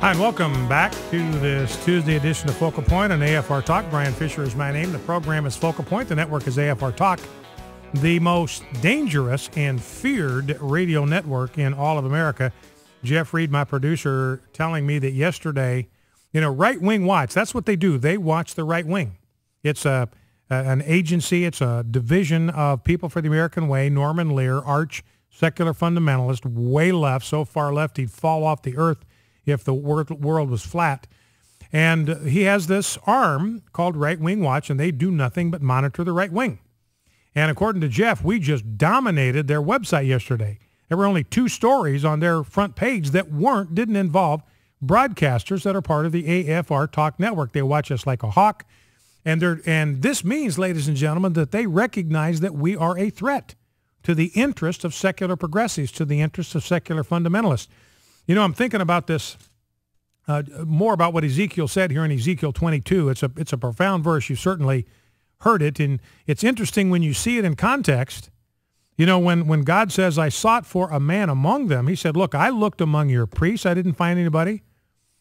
Hi, and welcome back to this Tuesday edition of Focal Point on AFR Talk. Brian Fisher is my name. The program is Focal Point. The network is AFR Talk, the most dangerous and feared radio network in all of America. Jeff Reed, my producer, telling me that yesterday, Right Wing Watch, that's what they do. They watch the right wing. It's an agency. It's a division of People for the American Way, Norman Lear, arch secular fundamentalist, way left, so far left he'd fall off the earth if the world was flat. And he has this arm called Right Wing Watch, and they do nothing but monitor the right wing. And according to Jeff, we just dominated their website yesterday. There were only 2 stories on their front page that didn't involve broadcasters that are part of the AFR Talk network. They watch us like a hawk. And this means, ladies and gentlemen, that they recognize that we are a threat to the interest of secular progressives, to the interest of secular fundamentalists. I'm thinking about this, more about what Ezekiel said here in Ezekiel 22. It's a profound verse. You certainly heard it. And it's interesting when you see it in context. When God says, I sought for a man among them, he said, look, I looked among your priests. I didn't find anybody.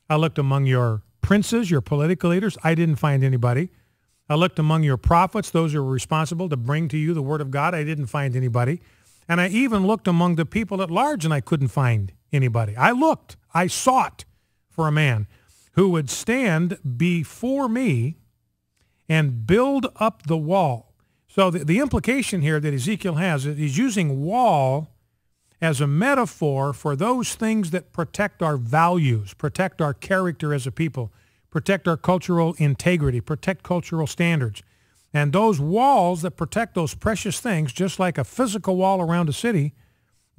I looked among your princes, your political leaders. I didn't find anybody. I looked among your prophets, those who were responsible to bring to you the word of God. I didn't find anybody. And I even looked among the people at large, and I couldn't find anybody. I sought for a man who would stand before me and build up the wall. So the implication here that Ezekiel has is he's using wall as a metaphor for those things that protect our values, protect our character as a people, protect our cultural integrity, protect cultural standards. And those walls that protect those precious things, just like a physical wall around a city,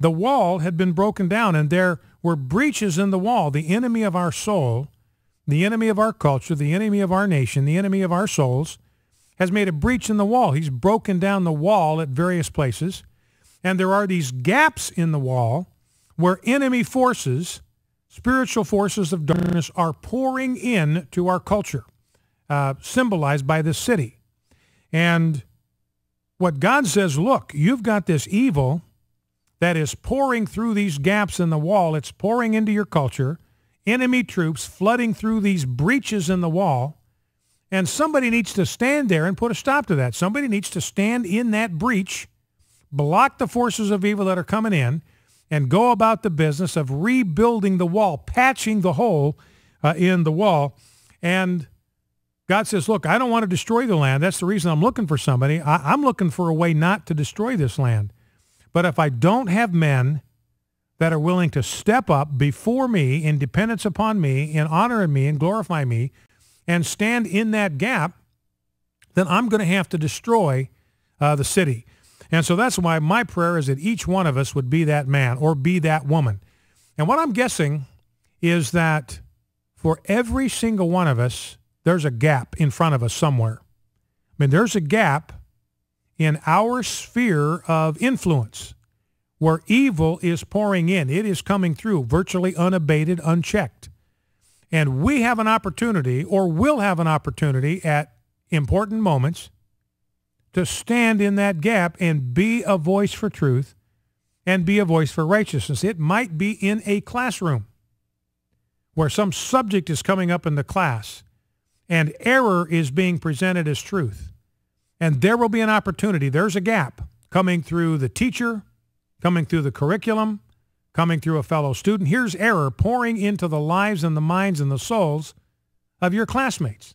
the wall had been broken down, and there were breaches in the wall. The enemy of our soul, the enemy of our culture, the enemy of our nation, the enemy of our souls, has made a breach in the wall. He's broken down the wall at various places, and there are these gaps in the wall where enemy forces, spiritual forces of darkness, are pouring in to our culture, symbolized by this city. And what God says, look, you've got this evil that is pouring through these gaps in the wall. It's pouring into your culture, enemy troops flooding through these breaches in the wall, and somebody needs to stand there and put a stop to that. Somebody needs to stand in that breach, block the forces of evil that are coming in, and go about the business of rebuilding the wall, patching the hole in the wall. And God says, look, I don't want to destroy the land. That's the reason I'm looking for somebody. I'm looking for a way not to destroy this land. But if I don't have men that are willing to step up before me in dependence upon me, in honor of me, and glorify me, and stand in that gap, then I'm going to have to destroy the city. And so that's why my prayer is that each one of us would be that man or be that woman. And what I'm guessing is that for every single one of us, there's a gap in front of us somewhere. I mean, there's a gap in our sphere of influence where evil is pouring in. It is coming through virtually unabated, unchecked. And we have an opportunity, or will have an opportunity at important moments, to stand in that gap and be a voice for truth and be a voice for righteousness. It might be in a classroom where some subject is coming up in the class and error is being presented as truth. And there will be an opportunity. There's a gap coming through the teacher, coming through the curriculum, coming through a fellow student. Here's error pouring into the lives and the minds and the souls of your classmates.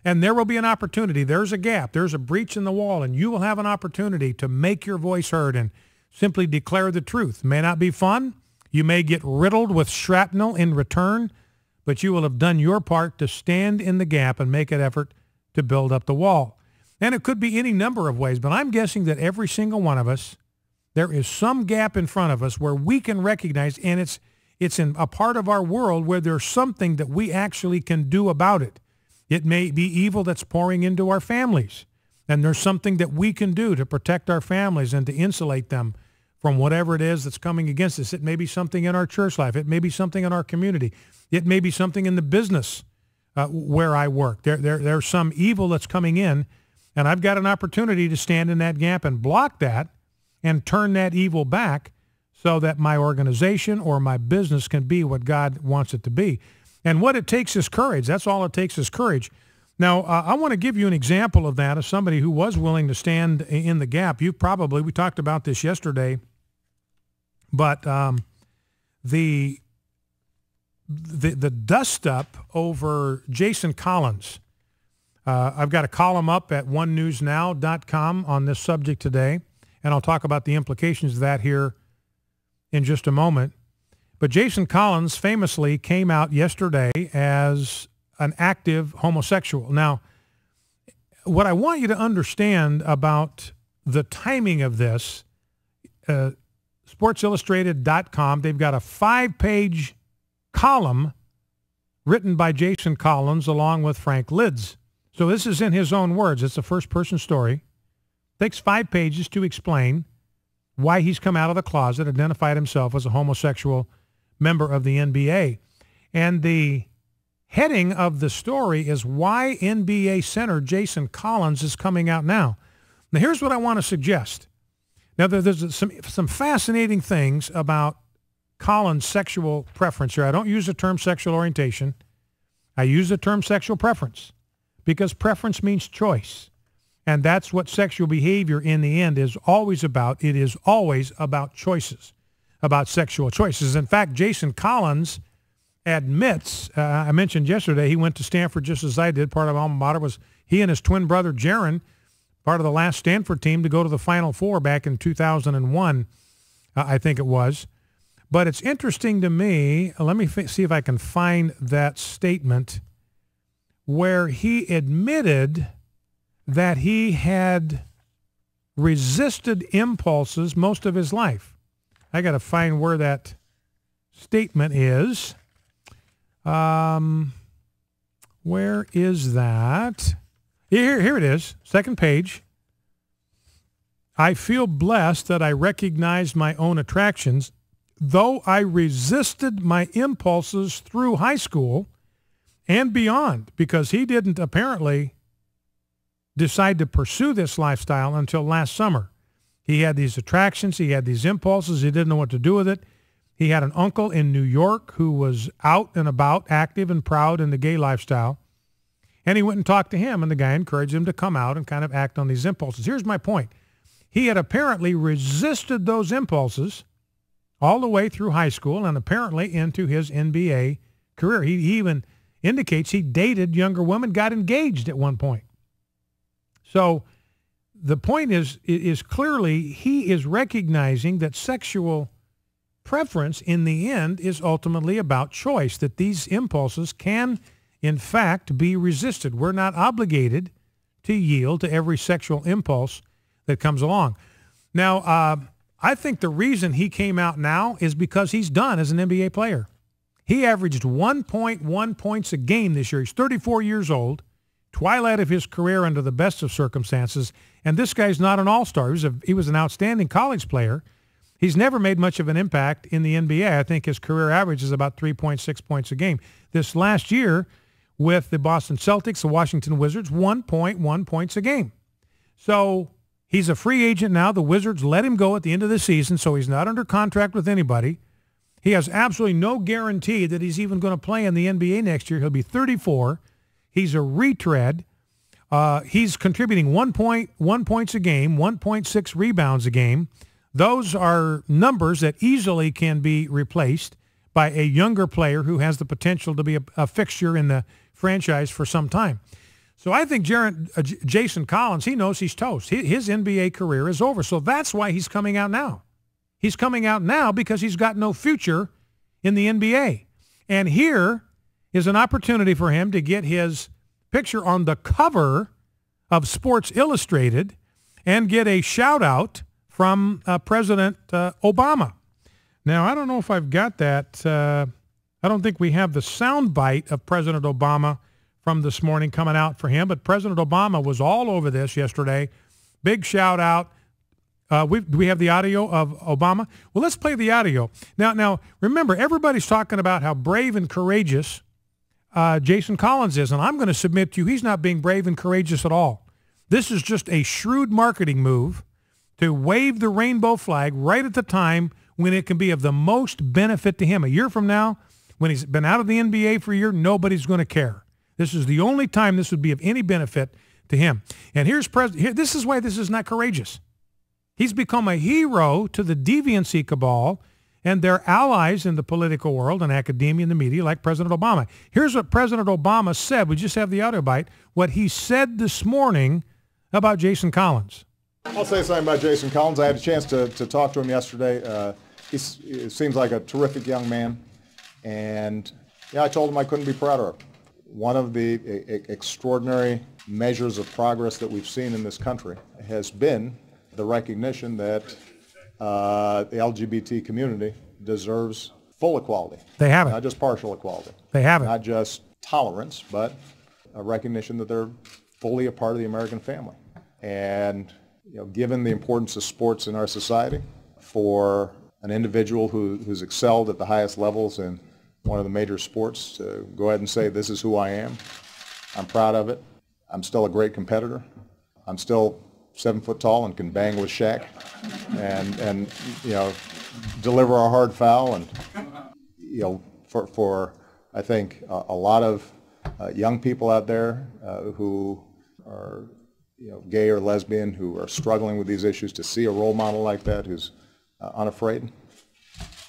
And there will be an opportunity. There's a gap. There's a breach in the wall, and you will have an opportunity to make your voice heard and simply declare the truth. It may not be fun. You may get riddled with shrapnel in return, but you will have done your part to stand in the gap and make an effort to build up the wall. And it could be any number of ways, but I'm guessing that every single one of us, there is some gap in front of us where we can recognize, and it's in a part of our world where there's something that we actually can do about it. It may be evil that's pouring into our families, and there's something that we can do to protect our families and to insulate them from whatever it is that's coming against us. It may be something in our church life. It may be something in our community. It may be something in the business where I work. There's some evil that's coming in, and I've got an opportunity to stand in that gap and block that and turn that evil back so that my organization or my business can be what God wants it to be. And what it takes is courage. That's all it takes is courage. Now, I want to give you an example of that as somebody who was willing to stand in the gap. We talked about this yesterday, but the dust up over Jason Collins. I've got a column up at onenewsnow.com on this subject today, and I'll talk about the implications of that here in just a moment. But Jason Collins famously came out yesterday as an active homosexual. Now, what I want you to understand about the timing of this, SportsIllustrated.com, they've got a 5-page column written by Jason Collins along with Frank Lids. So this is in his own words. It's a first-person story. Takes 5 pages to explain why he's come out of the closet, identified himself as a homosexual member of the NBA. And the heading of the story is why NBA center Jason Collins is coming out now. Now, here's what I want to suggest. Now, there's some fascinating things about Collins' sexual preference here. I don't use the term sexual orientation. I use the term sexual preference because preference means choice. And that's what sexual behavior in the end is always about. It is always about choices, about sexual choices. In fact, Jason Collins admits, I mentioned yesterday, he went to Stanford just as I did. Part of alma mater was he and his twin brother, Jaron, part of the last Stanford team to go to the Final Four back in 2001, I think it was. But it's interesting to me, let me see if I can find that statement where he admitted that he had resisted impulses most of his life. I got to find where that statement is. Where is that? Here it is, second page. I feel blessed that I recognized my own attractions, though I resisted my impulses through high school and beyond, because he didn't apparently decide to pursue this lifestyle until last summer. He had these attractions, he had these impulses, he didn't know what to do with it. He had an uncle in New York who was out and about, active and proud in the gay lifestyle. And he went and talked to him, and the guy encouraged him to come out and kind of act on these impulses. Here's my point. He had apparently resisted those impulses all the way through high school and apparently into his NBA career. He even indicates he dated younger women, got engaged at one point. So the point is clearly he is recognizing that sexual preference in the end is ultimately about choice, that these impulses can, in fact, be resisted. We're not obligated to yield to every sexual impulse that comes along. Now, I think the reason he came out now is because he's done as an NBA player. He averaged 1.1 points a game this year. He's 34 years old, twilight of his career under the best of circumstances, and this guy's not an all-star. He was an outstanding college player. He's never made much of an impact in the NBA. I think his career average is about 3.6 points a game. This last year with the Boston Celtics, the Washington Wizards, 1.1 points a game. So he's a free agent now. The Wizards let him go at the end of the season, so he's not under contract with anybody. He has absolutely no guarantee that he's even going to play in the NBA next year. He'll be 34. He's a retread. He's contributing 1.1 points a game, 1.6 rebounds a game. Those are numbers that easily can be replaced by a younger player who has the potential to be a fixture in the franchise for some time. So I think Jason Collins, he knows he's toast. His NBA career is over. So that's why he's coming out now. He's coming out now because he's got no future in the NBA. And here is an opportunity for him to get his picture on the cover of Sports Illustrated and get a shout-out from President Obama. Now, I don't know if I've got that. I don't think we have the sound bite of President Obama from this morning coming out for him, but President Obama was all over this yesterday. Big shout-out. We have the audio of Obama. Well, let's play the audio. Now, remember, everybody's talking about how brave and courageous Jason Collins is, and I'm going to submit to you he's not being brave and courageous at all. This is just a shrewd marketing move to wave the rainbow flag right at the time when it can be of the most benefit to him. A year from now, when he's been out of the NBA for a year, nobody's going to care. This is the only time this would be of any benefit to him. And this is why this is not courageous. He's become a hero to the deviancy cabal and their allies in the political world and academia and the media, like President Obama. Here's what President Obama said. We just have the audio bite. What he said this morning about Jason Collins. I'll say something about Jason Collins. I had a chance to talk to him yesterday. He seems like a terrific young man. And I told him I couldn't be prouder of him. One of the extraordinary measures of progress that we've seen in this country has been the recognition that the LGBT community deserves full equality. They have it. Not just partial equality. They have it. Not just tolerance, but a recognition that they're fully a part of the American family. And given the importance of sports in our society, for an individual who's excelled at the highest levels in one of the major sports to go ahead and say, this is who I am, I'm proud of it. I'm still a great competitor. I'm still 7 foot tall and can bang with Shaq and deliver a hard foul. And for I think a lot of young people out there who are gay or lesbian, who are struggling with these issues, to see a role model like that who's unafraid,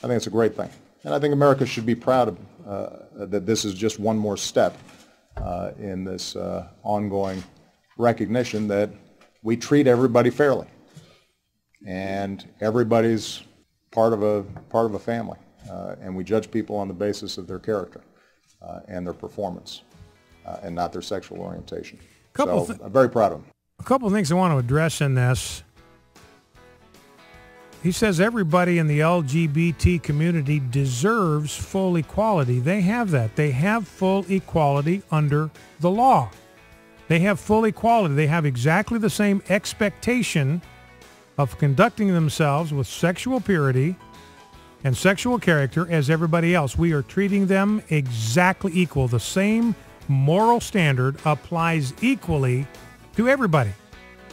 I think it's a great thing. And I think America should be proud of, that this is just one more step in this ongoing recognition that we treat everybody fairly, and everybody's part of a family, and we judge people on the basis of their character and their performance, and not their sexual orientation. So I'm very proud of them. A couple of things I want to address in this. He says everybody in the LGBT community deserves full equality. They have that. They have full equality under the law. They have full equality. They have exactly the same expectation of conducting themselves with sexual purity and sexual character as everybody else. We are treating them exactly equal. The same moral standard applies equally to everybody.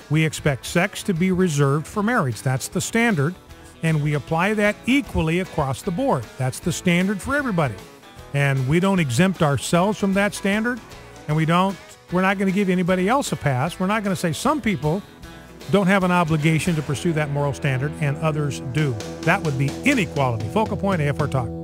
We expect sex to be reserved for marriage. That's the standard, and we apply that equally across the board. That's the standard for everybody. And we don't exempt ourselves from that standard, and we're not going to give anybody else a pass. We're not going to say some people don't have an obligation to pursue that moral standard and others do. That would be inequality. Focal Point, AFR Talk.